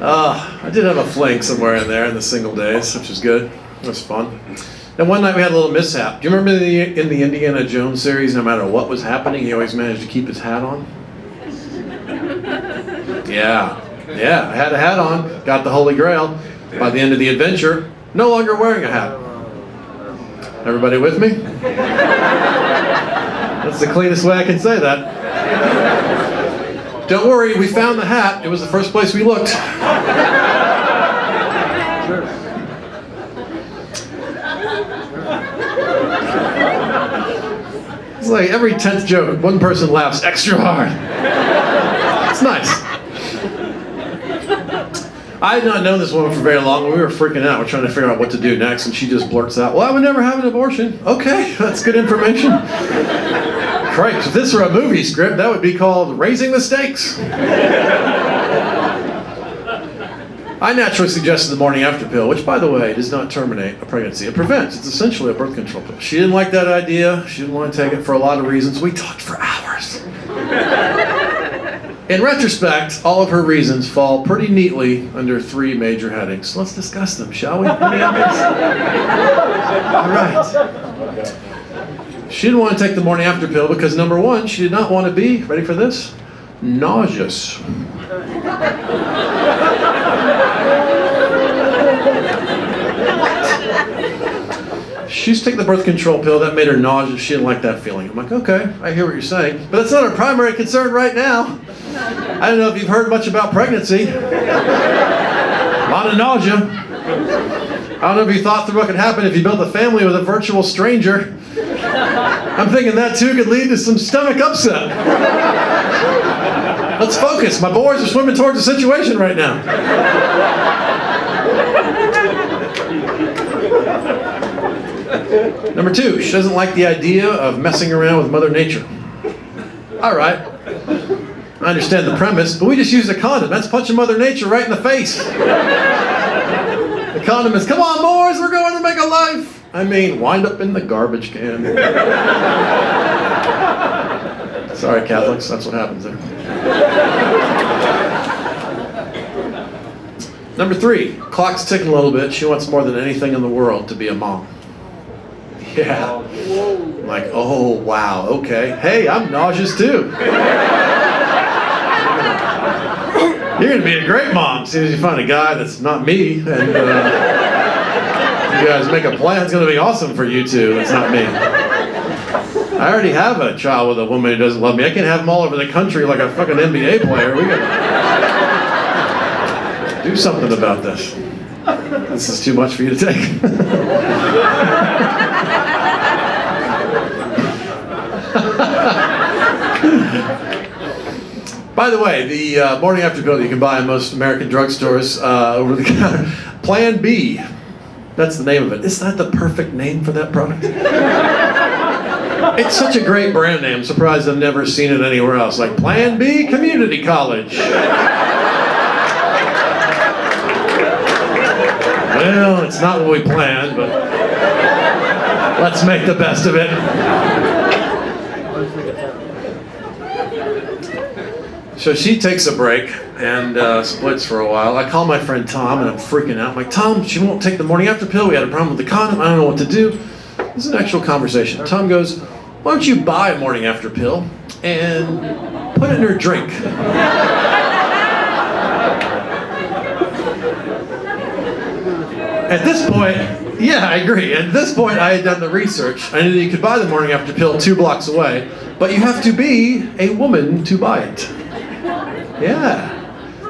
I did have a fling somewhere in there in the single days, which was good. It was fun. And one night we had a little mishap. Do you remember in the Indiana Jones series, no matter what was happening, he always managed to keep his hat on? Yeah, I had a hat on, got the Holy Grail. By the end of the adventure, no longer wearing a hat. Everybody with me? That's the cleanest way I can say that. Don't worry, we found the hat. It was the first place we looked. It's like every 10th joke, one person laughs extra hard. It's nice. I had not known this woman for very long. When we were freaking out, we're trying to figure out what to do next, and she just blurts out, "Well, I would never have an abortion." Okay, that's good information. Christ, if this were a movie script, that would be called Raising the Stakes. I naturally suggested the morning after pill, which, by the way, does not terminate a pregnancy. It prevents. It's essentially a birth control pill. She didn't like that idea. She didn't want to take it for a lot of reasons. We talked for hours. In retrospect, all of her reasons fall pretty neatly under 3 major headings. Let's discuss them, shall we? All right. She didn't want to take the morning after pill because, number 1, she did not want to be, ready for this, nauseous. She used to take the birth control pill, that made her nauseous, she didn't like that feeling. I'm like, okay, I hear what you're saying, but that's not our primary concern right now. I don't know if you've heard much about pregnancy. A lot of nausea. I don't know if you thought through what could happen if you built a family with a virtual stranger. I'm thinking that too could lead to some stomach upset. Let's focus. My boys are swimming towards the situation right now. Number 2, she doesn't like the idea of messing around with Mother Nature. All right, I understand the premise, but we just used a condom. That's punching Mother Nature right in the face. The condom is, come on boys, we're going to make a life. I mean, wind up in the garbage can. Sorry, Catholics, that's what happens there. Number 3, clock's ticking a little bit. She wants more than anything in the world to be a mom. Yeah. I'm like, oh, wow, okay. Hey, I'm nauseous too. You're going to be a great mom as soon as you find a guy that's not me, and you guys make a plan. It's going to be awesome for you two. That's not me. I already have a child with a woman who doesn't love me. I can have them all over the country like a fucking NBA player. We got to do something about this. This is too much for you to take. By the way, the morning after pill that you can buy in most American drugstores over the counter, Plan B, that's the name of it. Isn't that the perfect name for that product? It's such a great brand name. I'm surprised I've never seen it anywhere else. Like Plan B Community College. Well, it's not what we planned, but let's make the best of it. So she takes a break and splits for a while. I call my friend Tom and I'm freaking out. I'm like, Tom, she won't take the morning after pill. We had a problem with the condom. I don't know what to do. This is an actual conversation. Tom goes, why don't you buy a morning after pill and put it in her drink? At this point, yeah, I agree. At this point, I had done the research. I knew that you could buy the morning after pill 2 blocks away, but you have to be a woman to buy it. Yeah.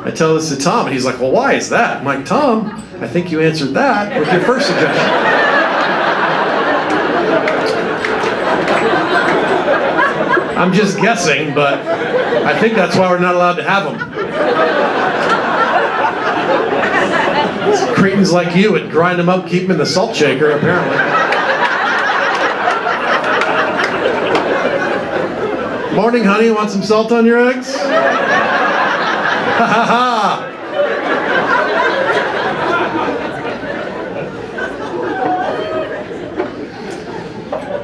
I tell this to Tom, and he's like, well, why is that? I'm like, Tom, I think you answered that with your first suggestion. I'm just guessing, but I think that's why we're not allowed to have them. Cretins like you would grind them up, keep them in the salt shaker, apparently. Morning, honey, want some salt on your eggs? Ha ha ha!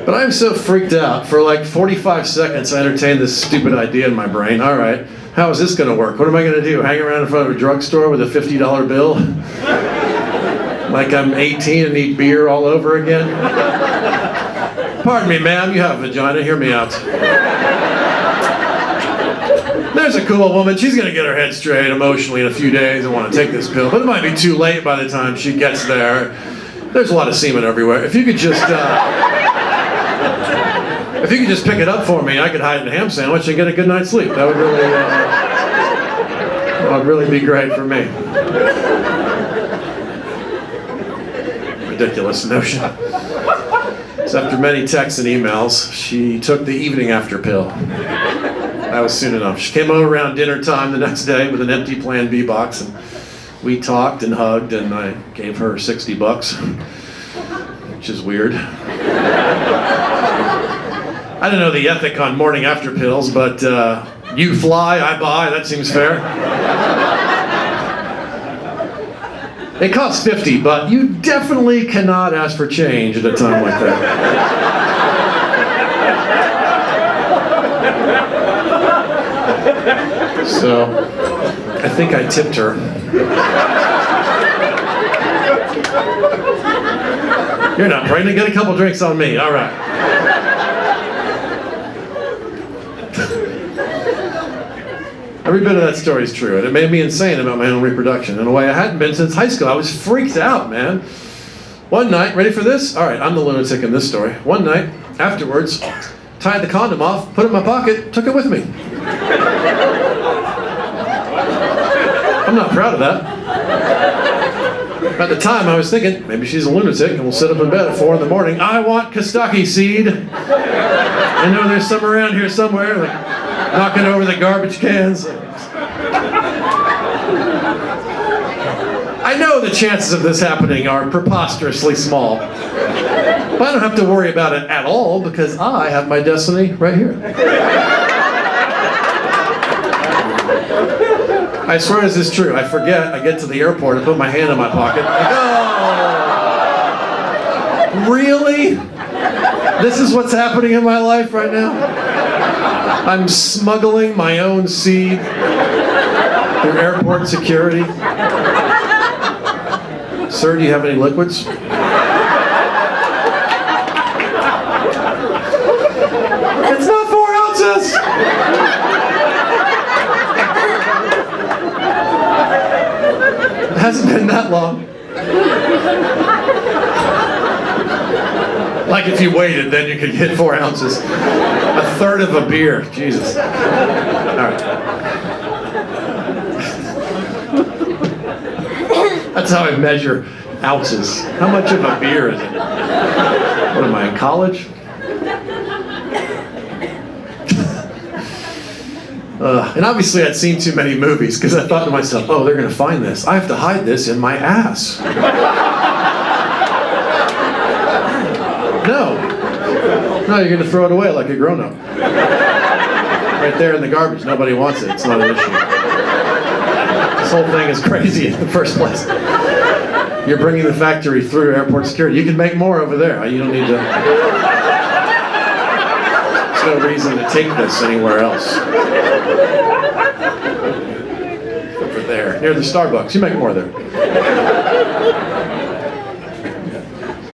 But I'm so freaked out. For like 45 seconds, I entertained this stupid idea in my brain. All right, How is this going to work? What am I going to do? Hang around in front of a drugstore with a $50 bill? Like I'm 18 and need beer all over again? Pardon me, ma'am, you have a vagina. Hear me out. There's a cool woman. She's going to get her head straight emotionally in a few days and want to take this pill. But it might be too late by the time she gets there. There's a lot of semen everywhere. If you could just pick it up for me, I could hide in a ham sandwich and get a good night's sleep. That would really be great for me. Ridiculous notion. So after many texts and emails, she took the evening after pill. That was soon enough. She came over around dinner time the next day with an empty Plan B box, and we talked and hugged, and I gave her $60, which is weird. I don't know the ethic on morning after pills, but you fly, I buy, that seems fair. It costs $50, but you definitely cannot ask for change at a time like that. So, I think I tipped her. You're not pregnant, get a couple drinks on me, all right. Every bit of that story is true, and it made me insane about my own reproduction in a way I hadn't been since high school. I was freaked out, man. One night, ready for this? All right, I'm the lunatic in this story. One night, afterwards, tied the condom off, put it in my pocket, took it with me. I'm not proud of that. At the time, I was thinking, maybe she's a lunatic and we'll sit up in bed at 4 in the morning. I want Costaki seed. I know there's some around here somewhere, like knocking over the garbage cans. I know the chances of this happening are preposterously small. But I don't have to worry about it at all because I have my destiny right here. I swear this is true. I forget. I get to the airport, I put my hand in my pocket. Like, oh, really? This is what's happening in my life right now? I'm smuggling my own seed through airport security. Sir, do you have any liquids? It's not 4 ounces! It hasn't been that long. Like if you waited, then you could get 4 ounces. A third of a beer. Jesus. All right. That's how I measure ounces. How much of a beer is it? What am I, in college? And obviously I'd seen too many movies because I thought to myself, oh, they're going to find this. I have to hide this in my ass. No, you're going to throw it away like a grown-up. Right there in the garbage. Nobody wants it. It's not an issue. This whole thing is crazy in the first place. You're bringing the factory through airport security. You can make more over there. You don't need to... There's no reason to take this anywhere else. Over there, near the Starbucks. You make more there.